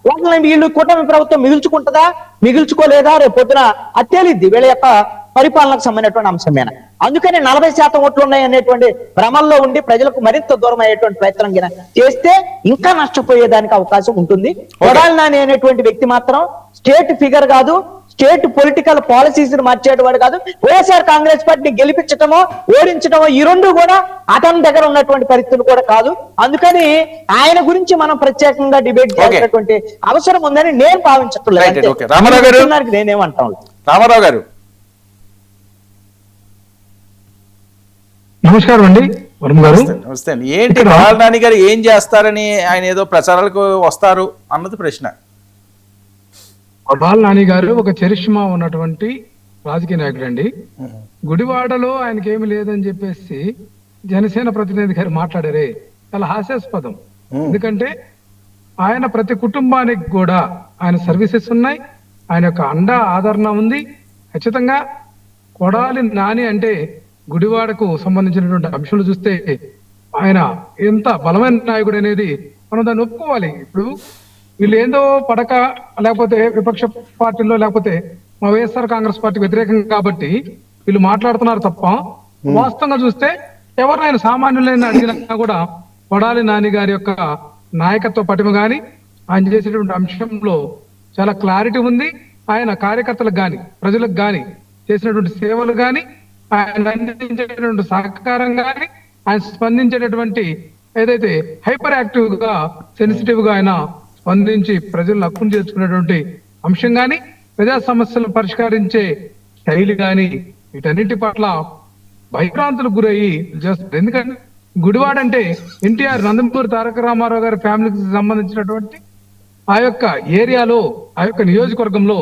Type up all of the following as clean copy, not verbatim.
వాళ్ళని వీళ్ళు కూటమి ప్రభుత్వం మిగుల్చుకోలేదా రేపు పొద్దున అది తేలిద్ది వీళ్ళ యొక్క పరిపాలనకు సంబంధించినటువంటి అంశమేనా. అందుకని 40% ఓట్లు ఉన్నాయి అనేటువంటి భ్రమల్లో ఉండి ప్రజలకు మరింత దూరం అయ్యేటువంటి ప్రయత్నం చేస్తే ఇంకా నష్టపోయేదానికి అవకాశం ఉంటుంది. కొడాలి నాని అనేటువంటి వ్యక్తి మాత్రం స్టేట్ ఫిగర్ కాదు, స్టేట్ పొలిటికల్ పాలసీస్ మార్చేవాడు కాదు. వైఎస్ఆర్ కాంగ్రెస్ పార్టీని గెలిపించటమో ఓడించటమో ఈ రెండు కూడా అతని దగ్గర ఉన్నటువంటి పరిస్థితులు కూడా కాదు. అందుకని ఆయన గురించి మనం ప్రత్యేకంగా డిబేట్ చేయాల్సినటువంటి అవసరం ఉందని నేను భావించట్లేదు. నేనేమంటాను రామారావు గారు. నమస్కారం అండి వర్మ గారు. నమస్తే అండి. ఏంటి కొడాలి నాని గారు ఏం చేస్తారని ఆయన ఏదో ప్రచారాలకు వస్తారు అన్నది ప్రశ్న. కొడాలి నాని గారు ఒక చరిష్మా ఉన్నటువంటి రాజకీయ నాయకుడు అండి. గుడివాడలో ఆయనకి ఏమి లేదని చెప్పేసి జనసేన ప్రతినిధి గారు మాట్లాడారే, చాలా హాస్యాస్పదం. ఎందుకంటే ఆయన ప్రతి కుటుంబానికి కూడా ఆయన సర్వీసెస్ ఉన్నాయి, ఆయన యొక్క అండ ఆదరణ ఉంది. ఖచ్చితంగా కొడాలి నాని అంటే గుడివాడకు సంబంధించినటువంటి అంశాలు చూస్తే ఆయన ఎంత బలమైన నాయకుడు అనేది మనం దాన్ని ఒప్పుకోవాలి. ఇప్పుడు వీళ్ళు ఏందో పడక లేకపోతే విపక్ష పార్టీలో లేకపోతే మా వైఎస్ఆర్ కాంగ్రెస్ పార్టీ వ్యతిరేకంగా కాబట్టి వీళ్ళు మాట్లాడుతున్నారు తప్ప వాస్తవంగా చూస్తే ఎవరినైనా సామాన్యులైన అడిగినా కూడా కొడాలి నాని గారి యొక్క నాయకత్వ పటిమ గాని ఆయన చేసేటువంటి అంశంలో చాలా క్లారిటీ ఉంది. ఆయన కార్యకర్తలకు గాని ప్రజలకు గాని చేసినటువంటి సేవలు గాని ఆయన అందించేటటువంటి సహకారం కానీ ఆయన స్పందించేటటువంటి ఏదైతే హైపర్ యాక్టివ్ గా సెన్సిటివ్ గా ఆయన స్పందించి ప్రజలను హక్కును చేర్చుకునేటువంటి అంశం కానీ ప్రజా సమస్యలను పరిష్కరించే శైలి కానీ వీటన్నిటి పట్ల భయభ్రాంతులకు గురయ్యి చేస్తారు. ఎందుకంటే గుడివాడ అంటే ఎన్టీఆర్ నందమూరి తారక రామారావు గారి ఫ్యామిలీకి సంబంధించినటువంటి ఆ యొక్క ఏరియాలో ఆ యొక్క నియోజకవర్గంలో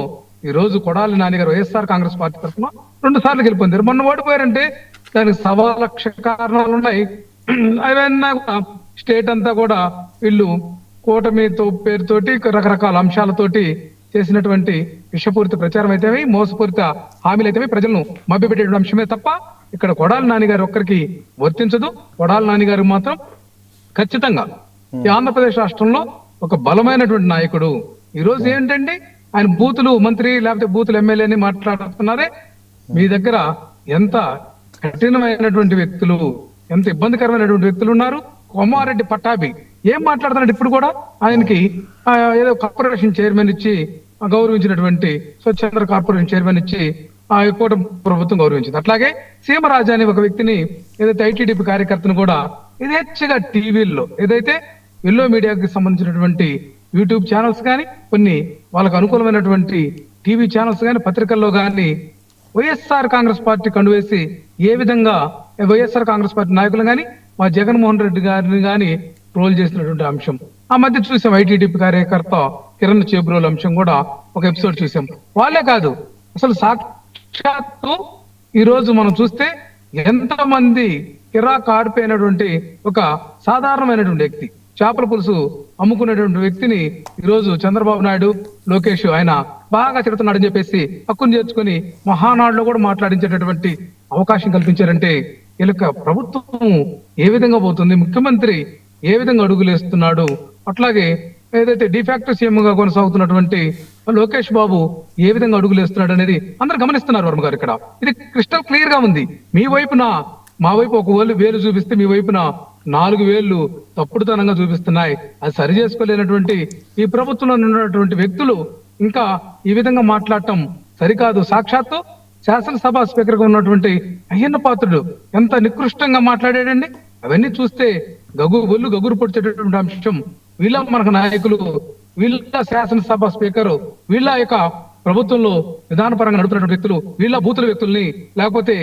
ఈ రోజు కొడాలి నాని గారు వైఎస్ఆర్ కాంగ్రెస్ పార్టీ తరఫున 2 సార్లు గెలిపొందారు. మొన్న ఓడిపోయారంటే దానికి 1,00,000 కారణాలు ఉన్నాయి. అవన్నీ స్టేట్ అంతా కూడా వీళ్ళు కూటమితో పేరుతోటి రకరకాల అంశాలతోటి చేసినటువంటి విషపూరిత ప్రచారం అయితేవి, మోసపూరిత హామీలు అయితేవి ప్రజలను మభ్యపెట్టేటువంటి అంశమే తప్ప ఇక్కడ కొడాలి నాని గారు ఒక్కరికి వర్తించదు. కొడాలి నాని గారు మాత్రం ఖచ్చితంగా ఈ ఆంధ్రప్రదేశ్ రాష్ట్రంలో ఒక బలమైనటువంటి నాయకుడు. ఈ రోజు ఏంటంటే ఆయన బూతులు మంత్రి లేకపోతే బూతులు ఎమ్మెల్యే అని మాట్లాడుతున్నారే, మీ దగ్గర ఎంత కఠినమైనటువంటి వ్యక్తులు, ఎంత ఇబ్బందికరమైనటువంటి వ్యక్తులు ఉన్నారు. కొమ్మారెడ్డి పట్టాభి ఏం మాట్లాడుతున్నాడు ఇప్పుడు కూడా ఆయనకి ఏదో కార్పొరేషన్ చైర్మన్ ఇచ్చి గౌరవించినటువంటి స్వచ్ఛంద్ర కార్పొరేషన్ చైర్మన్ ఇచ్చి ఆ కూటమి ప్రభుత్వం గౌరవించింది. అట్లాగే సీమరాజా అనే ఒక వ్యక్తిని ఏదైతే ఐటీడీపీ కార్యకర్తను కూడా యథేచ్ఛగా టీవీల్లో ఏదైతే ఎల్లో మీడియాకి సంబంధించినటువంటి యూట్యూబ్ ఛానల్స్ కానీ కొన్ని వాళ్ళకు అనుకూలమైనటువంటి టీవీ ఛానల్స్ కానీ పత్రికల్లో కానీ వైఎస్ఆర్ కాంగ్రెస్ పార్టీ కండువేసి ఏ విధంగా వైఎస్ఆర్ కాంగ్రెస్ పార్టీ నాయకులు కానీ మా జగన్మోహన్ రెడ్డి గారిని కానీ ట్రోల్ చేసినటువంటి అంశం ఆ మధ్య చూసాం. ఐటీడీపీ కార్యకర్త కిరణ్ చేబ్రోల్ అంశం కూడా ఒక ఎపిసోడ్ చూసాం. వాళ్ళే కాదు, అసలు సాక్షాత్తు ఈ రోజు మనం చూస్తే ఎంతమంది కిరాక్ ఆడిపోయినటువంటి ఒక సాధారణమైనటువంటి వ్యక్తి, చేపల పులుసు అమ్ముకునేటువంటి వ్యక్తిని ఈ రోజు చంద్రబాబు నాయుడు లోకేష్ ఆయన బాగా తిడుతున్నాడని చెప్పేసి హక్కును చేర్చుకుని మహానాడులో కూడా మాట్లాడించేటటువంటి అవకాశం కల్పించారంటే వీళ్ళకి ప్రభుత్వం ఏ విధంగా పోతుంది, ముఖ్యమంత్రి ఏ విధంగా అడుగులేస్తున్నాడు, అట్లాగే ఏదైతే డిఫాక్టో సీఎం గా కొనసాగుతున్నటువంటి లోకేష్ బాబు ఏ విధంగా అడుగులేస్తున్నాడు అనేది అందరు గమనిస్తున్నారు వర్మ గారు. ఇక్కడ ఇది క్రిస్టల్ క్లియర్ గా ఉంది. మీ వైపున మా వైపు ఒక వేలు చూపిస్తే మీ వైపున 4 వేళ్లు తప్పుడుతనంగా చూపిస్తున్నాయి. అది సరి చేసుకోలేనటువంటి ఈ ప్రభుత్వంలో ఉన్నటువంటి వ్యక్తులు ఇంకా ఈ విధంగా మాట్లాడటం సరికాదు. సాక్షాత్తు శాసనసభ స్పీకర్ గా ఉన్నటువంటి అయ్యన్న పాత్రుడు ఎంత నికృష్టంగా మాట్లాడాడండి. అవన్నీ చూస్తే గగురు పొడిచేటటువంటి అంశం. వీళ్ళ మనకు నాయకులు, వీళ్ళ శాసనసభ స్పీకర్, వీళ్ళ యొక్క ప్రభుత్వంలో విధానపరంగా నడుపుతున్న వ్యక్తులు, వీళ్ళ బూతుల వ్యక్తుల్ని లేకపోతే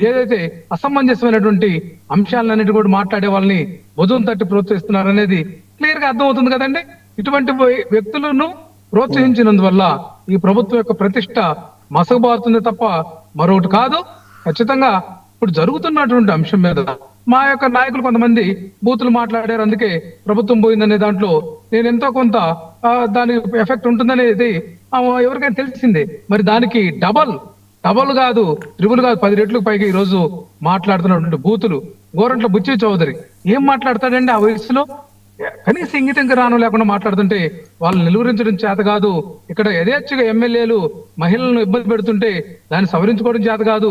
ఏదైతే అసమంజసమైనటువంటి అంశాలన్నిటి కూడా మాట్లాడే వాళ్ళని భుజం తట్టి ప్రోత్సహిస్తున్నారు అనేది క్లియర్ గా అర్థమవుతుంది కదండి. ఇటువంటి వ్యక్తులను ప్రోత్సహించినందువల్ల ఈ ప్రభుత్వం యొక్క ప్రతిష్ట మసకబారుతుంది తప్ప మరొకటి కాదు. ఖచ్చితంగా ఇప్పుడు జరుగుతున్నటువంటి అంశం మీద మా యొక్క నాయకులు కొంతమంది బూతులు మాట్లాడారు, అందుకే ప్రభుత్వం పోయిందనే దాంట్లో నేను ఎంతో కొంత దాని ఎఫెక్ట్ ఉంటుందనేది ఎవరికైనా తెలిసిందే. మరి దానికి డబల్ కాదు, ట్రిబుల్ కాదు, 10 రెట్లకు పైగా ఈ రోజు మాట్లాడుతున్నటువంటి బూతులు. గోరంట్ల బుచ్చి చౌదరి ఏం మాట్లాడతాడండి ఆ వయసులో? కనీస ఇంగితంగా రాను లేకుండా మాట్లాడుతుంటే వాళ్ళు నిలువరించడం చేత కాదు. ఇక్కడ యథేచ్ఛగా ఎమ్మెల్యేలు మహిళలను ఇబ్బంది పెడుతుంటే దాన్ని సవరించుకోవడం చేత కాదు.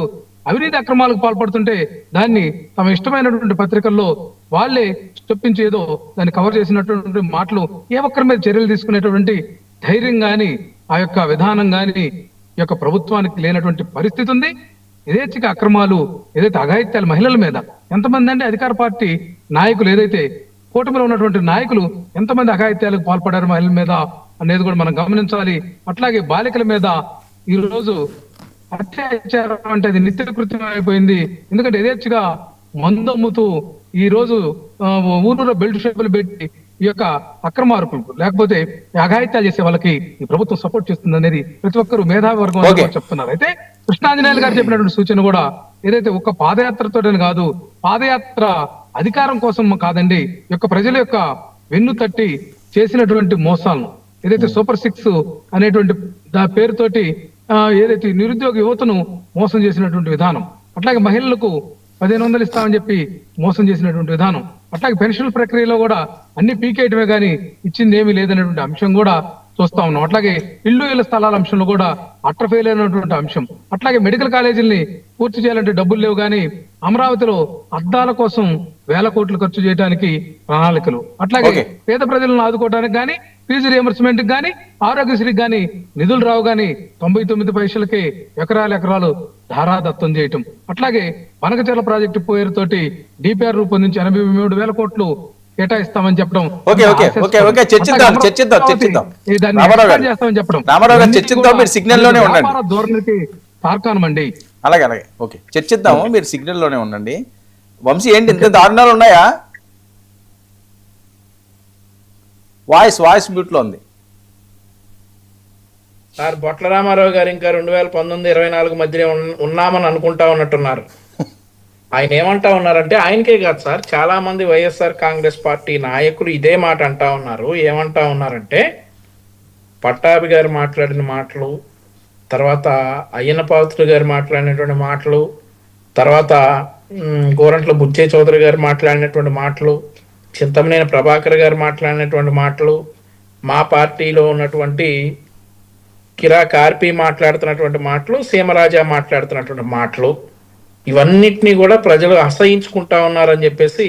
అవినీతి అక్రమాలకు పాల్పడుతుంటే దాన్ని తమ ఇష్టమైనటువంటి పత్రికల్లో వాళ్ళే చొప్పించి ఏదో దాన్ని కవర్ చేసినటువంటి మాటలు, ఏ ఒక్కరి మీద చర్యలు తీసుకునేటువంటి ధైర్యం గాని ఆ యొక్క విధానం గాని ఈ యొక్క ప్రభుత్వానికి లేనటువంటి పరిస్థితి ఉంది. యథేచ్ఛగా అక్రమాలు, ఏదైతే అఘాయిత్యాలు మహిళల మీద ఎంతమంది అంటే అధికార పార్టీ నాయకులు, ఏదైతే కూటమిలో ఉన్నటువంటి నాయకులు ఎంతమంది అఘాయిత్యాలకు పాల్పడారు మహిళల మీద అనేది కూడా మనం గమనించాలి. అట్లాగే బాలికల మీద ఈ రోజు అత్యాచారం అంటే అది నిత్యకృత్యం అయిపోయింది. ఎందుకంటే యథేచ్ఛగా మందు అమ్ముతూ ఈ రోజు ఊరూరు బెల్ట్ షాపులు పెట్టి ఈ యొక్క అక్రమార్పులకు లేకపోతే అఘాయిత్యాలు చేసే వాళ్ళకి ఈ ప్రభుత్వం సపోర్ట్ చేస్తుంది అనేది ప్రతి ఒక్కరు మేధావి వర్గం చెప్తున్నారు. అయితే కృష్ణాంజనేయులు గారు చెప్పినటువంటి సూచన కూడా ఏదైతే ఒక్క పాదయాత్రతోనే కాదు, పాదయాత్ర అధికారం కోసం కాదండి, ఈ యొక్క ప్రజల యొక్క వెన్ను తట్టి చేసినటువంటి మోసాలను, ఏదైతే సూపర్ 6 అనేటువంటి పేరుతోటి ఏదైతే నిరుద్యోగ యువతను మోసం చేసినటువంటి విధానం, అట్లాగే మహిళలకు 1500 ఇస్తామని చెప్పి మోసం చేసినటువంటి విధానం, అట్లాగే పెన్షన్ ప్రక్రియలో కూడా అన్ని పీకేయటమే కానీ ఇచ్చింది ఏమీ లేదనేటువంటి అంశం కూడా చూస్తా ఉన్నాం. అట్లాగే ఇళ్ల స్థలాల అంశంలో కూడా అట్రఫెయిల్ అయినటువంటి అంశం, అట్లాగే మెడికల్ కాలేజీల్ని పూర్తి చేయాలంటే డబ్బులు లేవు కానీ అమరావతిలో అద్దాల కోసం వేల కోట్లు ఖర్చు చేయడానికి ప్రణాళికలు, అట్లాగే పేద ప్రజలను ఆదుకోవడానికి కానీ ఫీజు రియంబర్స్మెంట్ కానీ ఆరోగ్యశ్రీకి కానీ నిధులు రావు కానీ 99 పైసలకే ఎకరాలు ధారాదత్తం చేయటం, అట్లాగే పనకచెర్ల ప్రాజెక్టు పేరుతోటి డిపిఆర్ రూపొందించి 83,000 కోట్లు కేటాయిస్తామని చెప్పడం, ధోరణికి తార్కాణం అండి. అలాగే ఓకే, చర్చిద్దాము, మీరు సిగ్నల్ లోనే ఉండండి. వంశీ, ఏంటి ఇంత దారుణాలు ఉన్నాయా? వాయిస్ మ్యూట్ లో ఉంది సార్. బొట్ల రామారావు గారు ఇంకా 2019-24 మధ్య ఉన్నామని అనుకుంటా ఉన్నట్టున్నారు. ఆయన ఏమంటా ఉన్నారంటే, ఆయనకే కాదు సార్, చాలా మంది వైఎస్ఆర్ కాంగ్రెస్ పార్టీ నాయకులు ఇదే మాట అంటా ఉన్నారు. ఏమంటా ఉన్నారంటే, పట్టాభి గారు మాట్లాడిన మాటలు, తర్వాత అయ్యన్న పాత్రుడు గారు మాట్లాడినటువంటి మాటలు, తర్వాత గోరంట్ల బుచ్చే చౌదరి గారు మాట్లాడినటువంటి మాటలు, చింతమనేని ప్రభాకర్ గారు మాట్లాడినటువంటి మాటలు, మా పార్టీలో ఉన్నటువంటి కిరా కార్పి మాట్లాడుతున్నటువంటి మాటలు, సీమరాజా మాట్లాడుతున్నటువంటి మాటలు, ఇవన్నిటినీ కూడా ప్రజలు అసహించుకుంటా ఉన్నారని చెప్పేసి